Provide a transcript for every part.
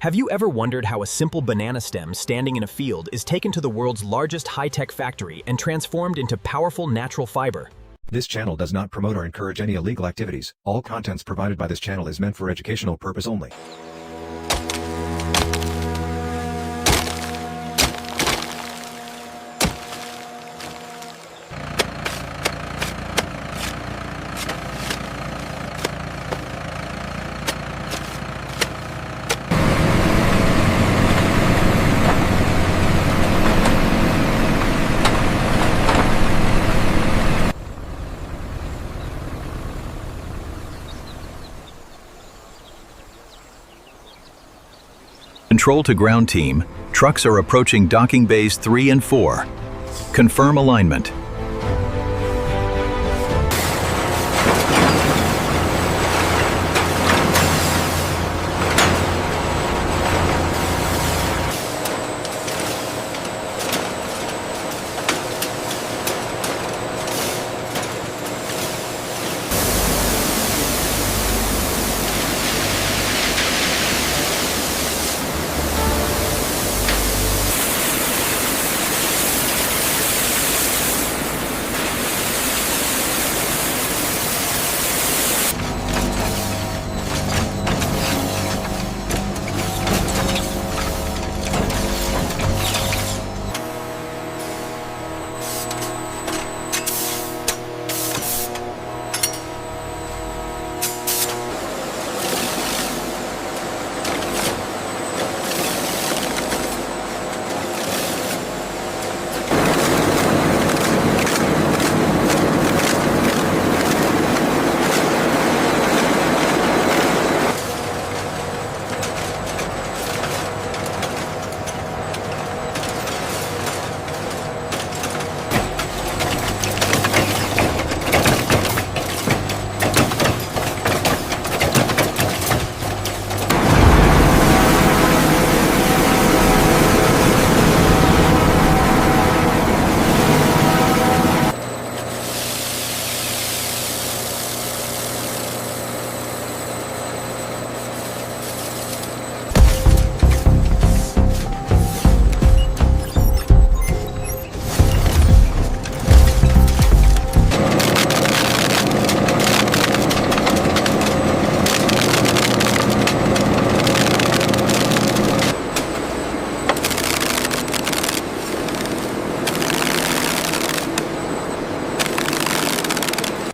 Have you ever wondered how a simple banana stem standing in a field is taken to the world's largest high-tech factory and transformed into powerful natural fiber? This channel does not promote or encourage any illegal activities. All contents provided by this channel is meant for educational purpose only. Control to ground team, trucks are approaching docking bays 3 and 4. Confirm alignment.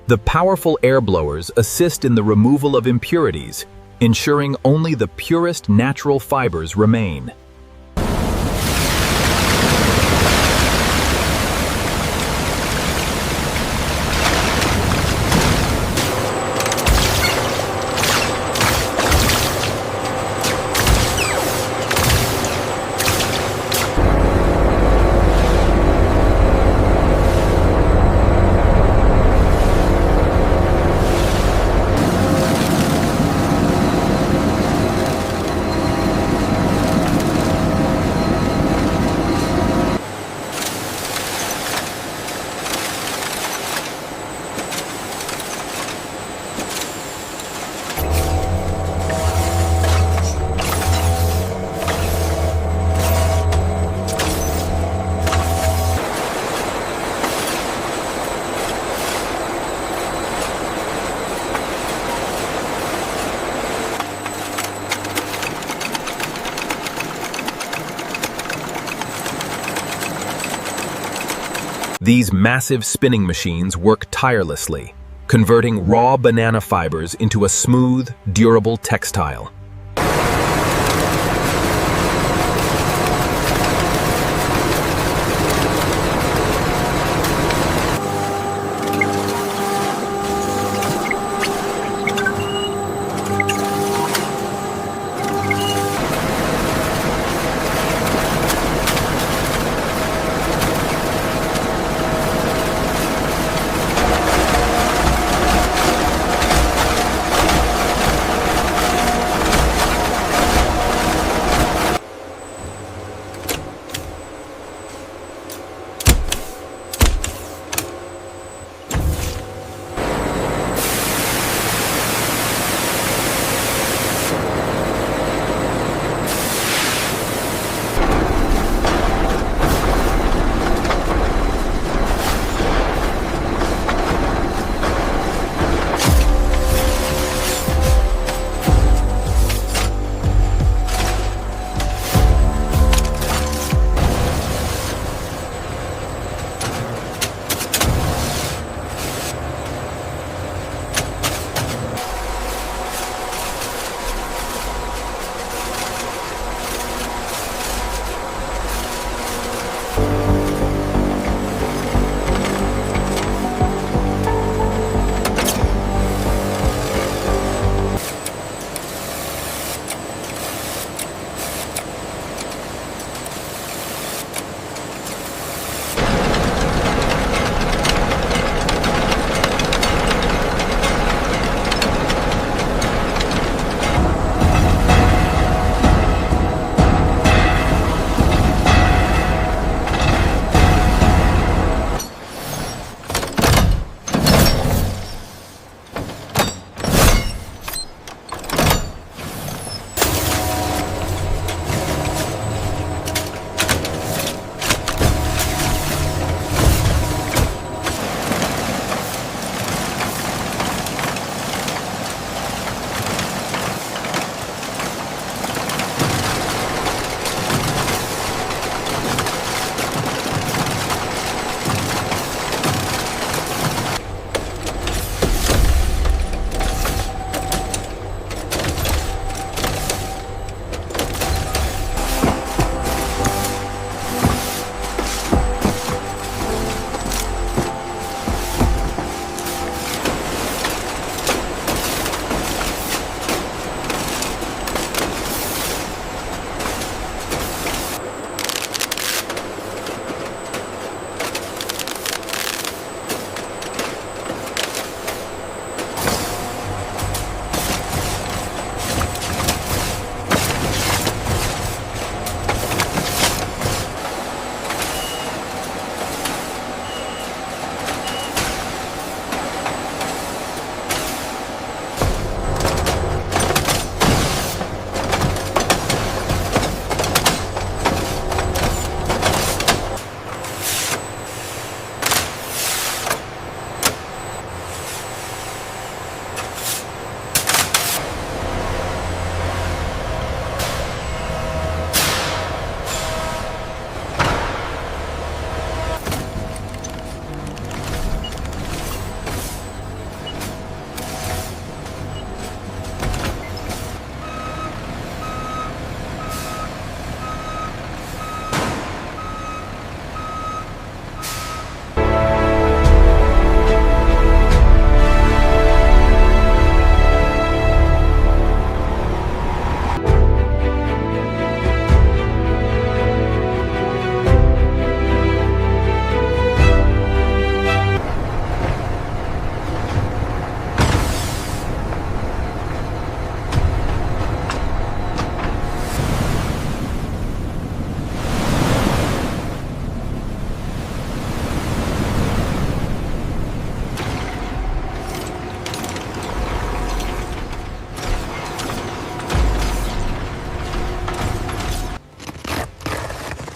The powerful air blowers assist in the removal of impurities, ensuring only the purest natural fibers remain. These massive spinning machines work tirelessly, converting raw banana fibers into a smooth, durable textile.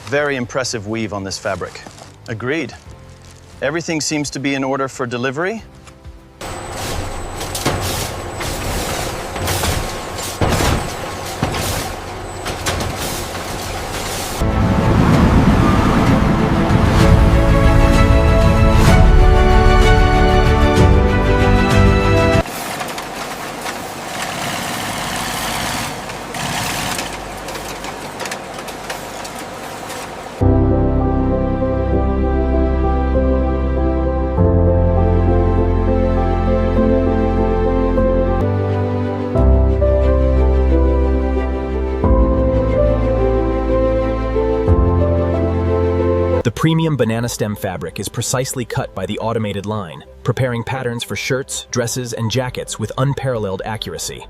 Very impressive weave on this fabric. Agreed. Everything seems to be in order for delivery. The premium banana stem fabric is precisely cut by the automated line, preparing patterns for shirts, dresses, and jackets with unparalleled accuracy.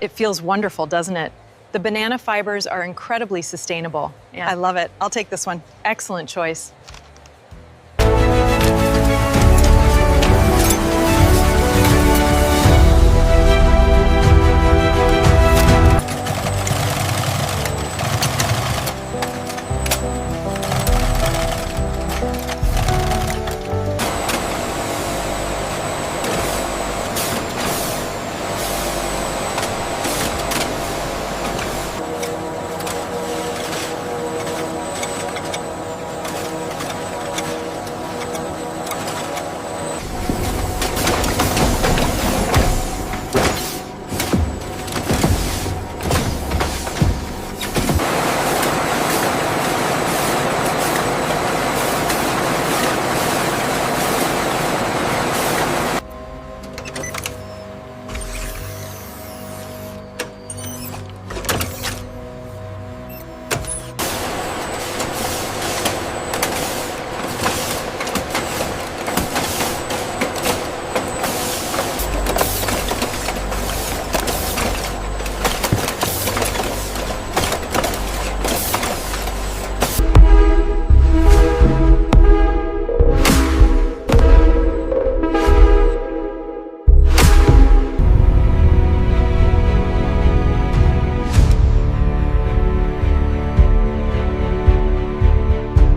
It feels wonderful, doesn't it? The banana fibers are incredibly sustainable. Yeah. I love it. I'll take this one. Excellent choice.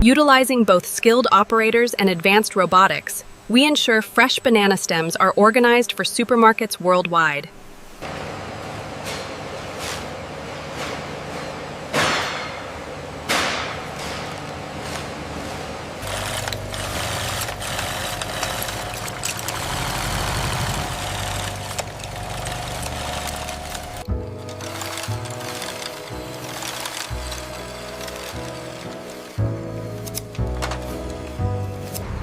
Utilizing both skilled operators and advanced robotics, we ensure fresh banana stems are organized for supermarkets worldwide.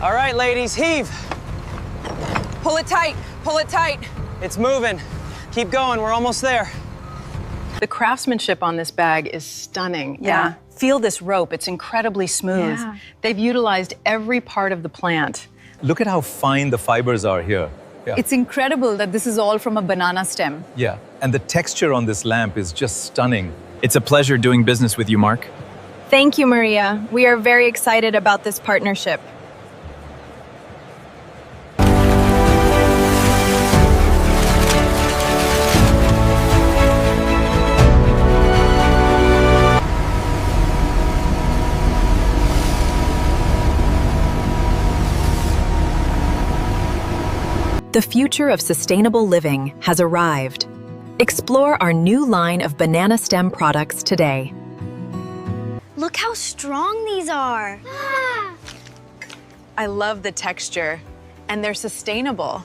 All right, ladies, heave. Pull it tight. Pull it tight. It's moving. Keep going, we're almost there. The craftsmanship on this bag is stunning. Yeah. And feel this rope, it's incredibly smooth. Yeah. They've utilized every part of the plant. Look at how fine the fibers are here. Yeah. It's incredible that this is all from a banana stem. Yeah, and the texture on this lamp is just stunning. It's a pleasure doing business with you, Mark. Thank you, Maria. We are very excited about this partnership. The future of sustainable living has arrived. Explore our new line of banana stem products today. Look how strong these are. I love the texture. And they're sustainable.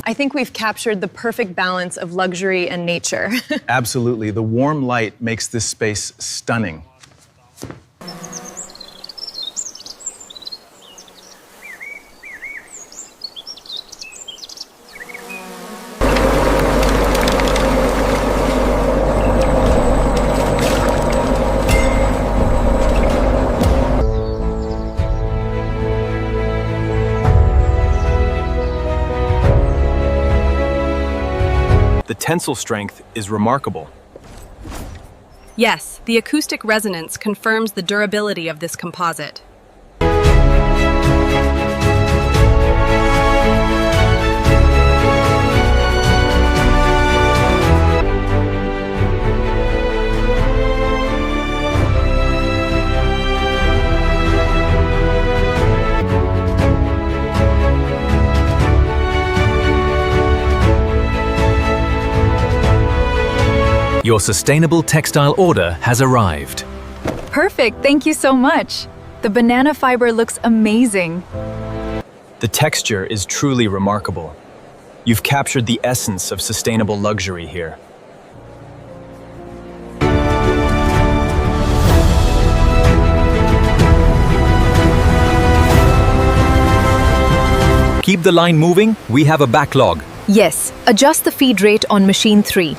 I think we've captured the perfect balance of luxury and nature. Absolutely. The warm light makes this space stunning. The tensile strength is remarkable. Yes, the acoustic resonance confirms the durability of this composite. Your sustainable textile order has arrived. Perfect, thank you so much. The banana fiber looks amazing. The texture is truly remarkable. You've captured the essence of sustainable luxury here. Keep the line moving, we have a backlog. Yes, adjust the feed rate on machine 3.